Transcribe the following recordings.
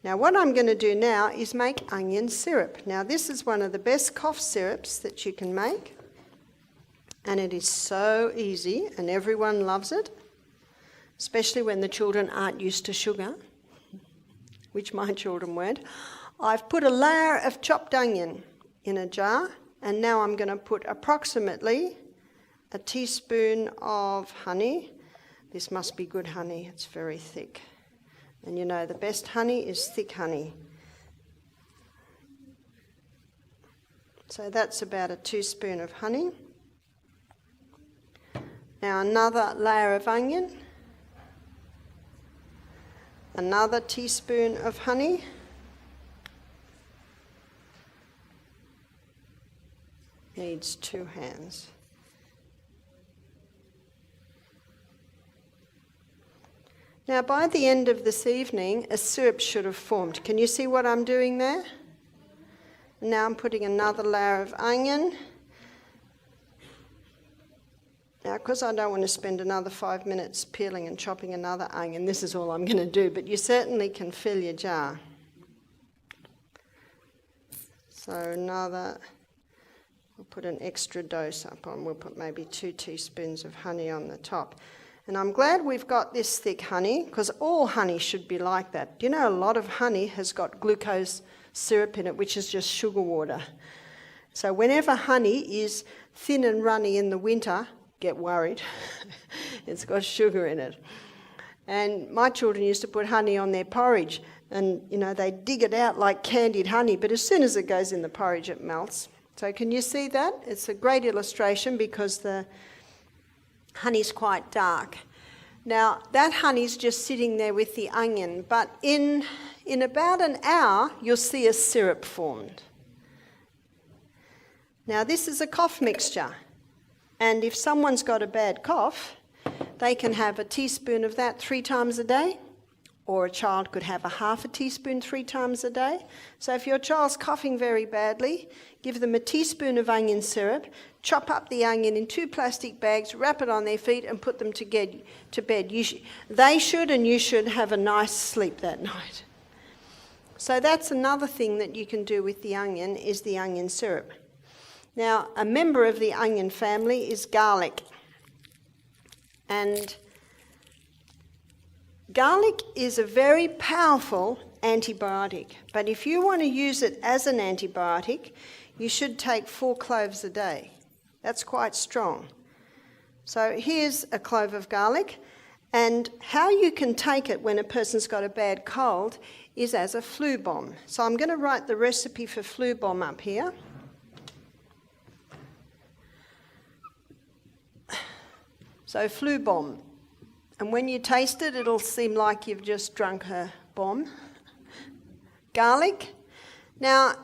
Now what I'm going to do now is make onion syrup. Now this is one of the best cough syrups that you can make, and it is so easy and everyone loves it, especially when the children aren't used to sugar, which my children weren't. I've put a layer of chopped onion in a jar, and now I'm going to put approximately a teaspoon of honey. This must be good honey, it's very thick. And you know the best honey is thick honey. So that's about a teaspoon of honey. Now another layer of onion. Another teaspoon of honey. Needs 2 hands. Now by the end of this evening, a syrup should have formed. Can you see what I'm doing there? Now I'm putting another layer of onion. Now, because I don't want to spend another 5 minutes peeling and chopping another onion, this is all I'm going to do, but you certainly can fill your jar. So we'll put an extra dose up on, we'll put maybe 2 teaspoons of honey on the top. And I'm glad we've got this thick honey, because all honey should be like that. You know, a lot of honey has got glucose syrup in it, which is just sugar water. So whenever honey is thin and runny in the winter, get worried. It's got sugar in it. And my children used to put honey on their porridge, and you know, they dig it out like candied honey, but as soon as it goes in the porridge, it melts. So can you see that? It's a great illustration because the honey's quite dark. Now that honey's just sitting there with the onion, but in about an hour you'll see a syrup formed. Now this is a cough mixture, and if someone's got a bad cough, they can have a teaspoon of that 3 times a day, or a child could have a half a teaspoon 3 times a day. So if your child's coughing very badly, give them a teaspoon of onion syrup, chop up the onion in 2 plastic bags, wrap it on their feet and put them to bed. They should and you should have a nice sleep that night. So that's another thing that you can do with the onion, is the onion syrup. Now, a member of the onion family is garlic. And garlic is a very powerful antibiotic, but if you want to use it as an antibiotic, you should take 4 cloves a day. That's quite strong. So here's a clove of garlic, and how you can take it when a person's got a bad cold is as a flu bomb. So I'm going to write the recipe for flu bomb up here. So flu bomb. And when you taste it, it'll seem like you've just drunk a bomb. Garlic. Now,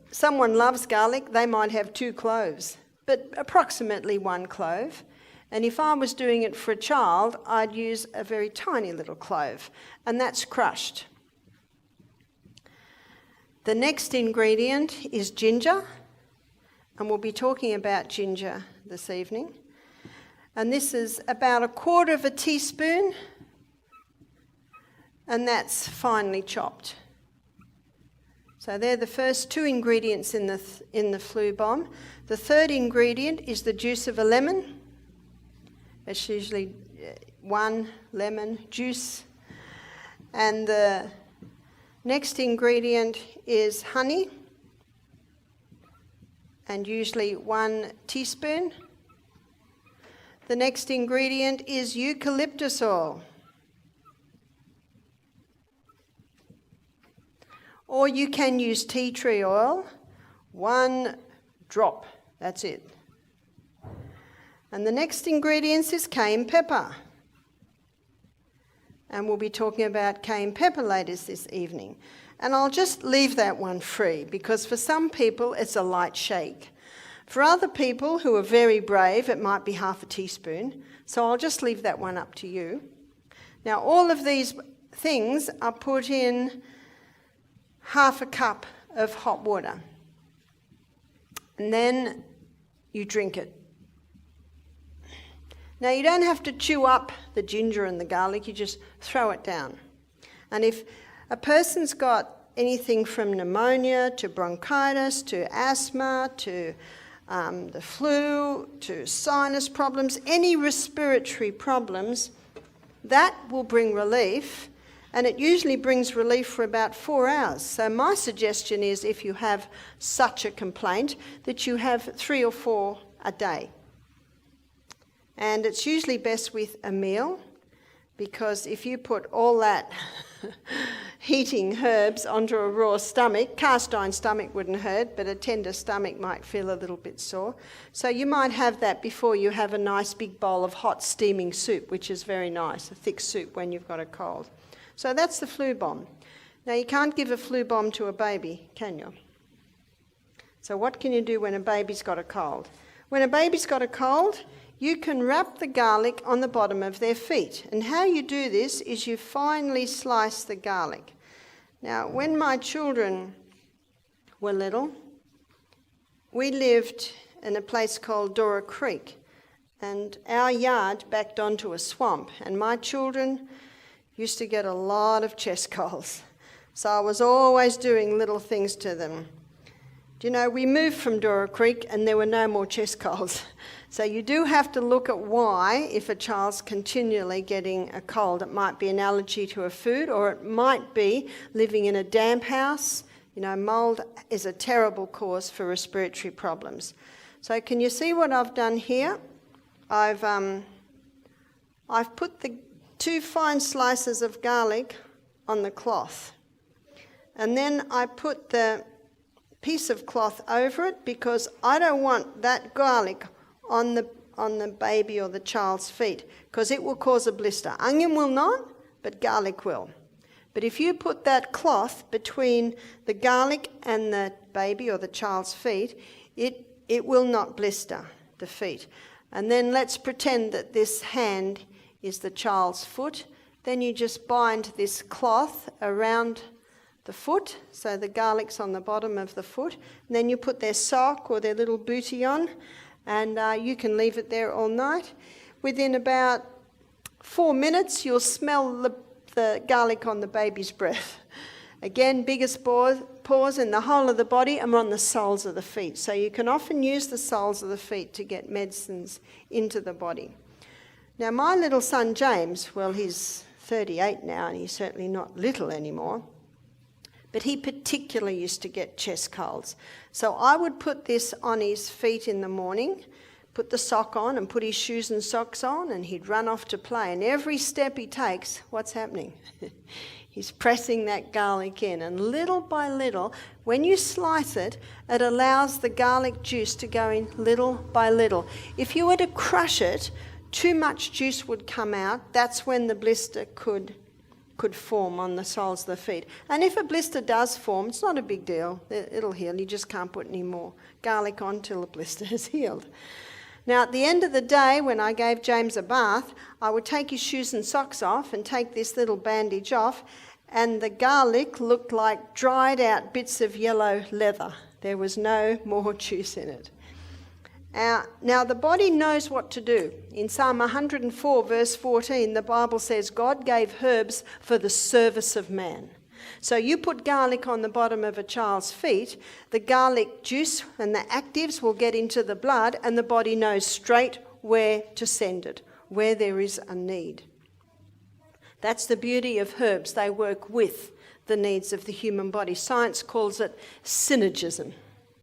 someone loves garlic, they might have 2 cloves, but approximately 1 clove. And if I was doing it for a child, I'd use a very tiny little clove, and that's crushed. The next ingredient is ginger, and we'll be talking about ginger this evening. And this is about 1/4 teaspoon, and that's finely chopped. So they're the first 2 ingredients in the flu bomb. The third ingredient is the juice of a lemon. It's usually 1 lemon juice. And the next ingredient is honey, and usually 1 teaspoon. The next ingredient is eucalyptus oil. Or you can use tea tree oil, 1 drop, that's it. And the next ingredient is cayenne pepper. And we'll be talking about cayenne pepper later this evening. And I'll just leave that one free, because for some people it's a light shake. For other people who are very brave, it might be half a teaspoon. So I'll just leave that one up to you. Now all of these things are put in half a cup of hot water. And then you drink it. Now you don't have to chew up the ginger and the garlic, you just throw it down. And if A person's got anything from pneumonia to bronchitis to asthma to the flu to sinus problems, any respiratory problems, that will bring relief, and it usually brings relief for about 4 hours. So my suggestion is, if you have such a complaint, that you have 3 or 4 a day. And it's usually best with a meal, because if you put all that heating herbs onto a raw stomach, cast iron stomach wouldn't hurt, but a tender stomach might feel a little bit sore. So you might have that before you have a nice big bowl of hot steaming soup, which is very nice, a thick soup when you've got a cold. So that's the flu bomb. Now you can't give a flu bomb to a baby, can you? So what can you do when a baby's got a cold? When a baby's got a cold, you can wrap the garlic on the bottom of their feet. And how you do this is you finely slice the garlic. Now, when my children were little, we lived in a place called Dora Creek, and our yard backed onto a swamp, and my children used to get a lot of chest colds. So I was always doing little things to them. Do you know, we moved from Dora Creek and there were no more chest colds. So you do have to look at why, if a child's continually getting a cold. It might be an allergy to a food, or it might be living in a damp house. You know, mold is a terrible cause for respiratory problems. So can you see what I've done here? I've put the 2 fine slices of garlic on the cloth. And then I put the piece of cloth over it, because I don't want that garlic on the baby or the child's feet, because it will cause a blister. Onion will not, but garlic will. But if you put that cloth between the garlic and the baby or the child's feet, it will not blister the feet. And then let's pretend that this hand is the child's foot. Then you just bind this cloth around the foot, so the garlic's on the bottom of the foot. And then you put their sock or their little bootie on, and you can leave it there all night. Within about 4 minutes, you'll smell the garlic on the baby's breath. Again, biggest pores in the whole of the body and on the soles of the feet. So you can often use the soles of the feet to get medicines into the body. Now, my little son James, well, he's 38 now, and he's certainly not little anymore, but he particularly used to get chest colds. So I would put this on his feet in the morning, put the sock on and put his shoes and socks on, and he'd run off to play. And every step he takes, what's happening? He's pressing that garlic in. And little by little, when you slice it, it allows the garlic juice to go in little by little. If you were to crush it, too much juice would come out. That's when the blister could form on the soles of the feet. And if a blister does form, it's not a big deal. It'll heal. You just can't put any more garlic on till the blister is healed. Now, at the end of the day, when I gave James a bath, I would take his shoes and socks off and take this little bandage off, and the garlic looked like dried out bits of yellow leather. There was no more juice in it. Now, the body knows what to do. In Psalm 104, verse 14, the Bible says, God gave herbs for the service of man. So you put garlic on the bottom of a child's feet, the garlic juice and the actives will get into the blood, and the body knows straight where to send it, where there is a need. That's the beauty of herbs. They work with the needs of the human body. Science calls it synergism.